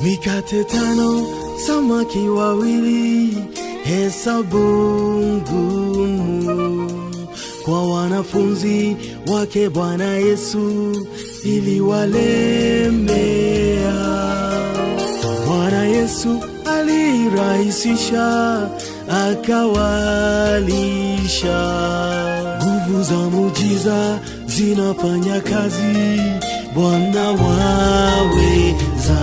Mikate 5, samaki 2, hesabu ngumu kwa wanafunzi wake Bwana Yesu iliwalemea. Bwana Yesu alirahisisha, akawalisha. Nguvu za muujiza zinafanya kazi, Bwana waweza.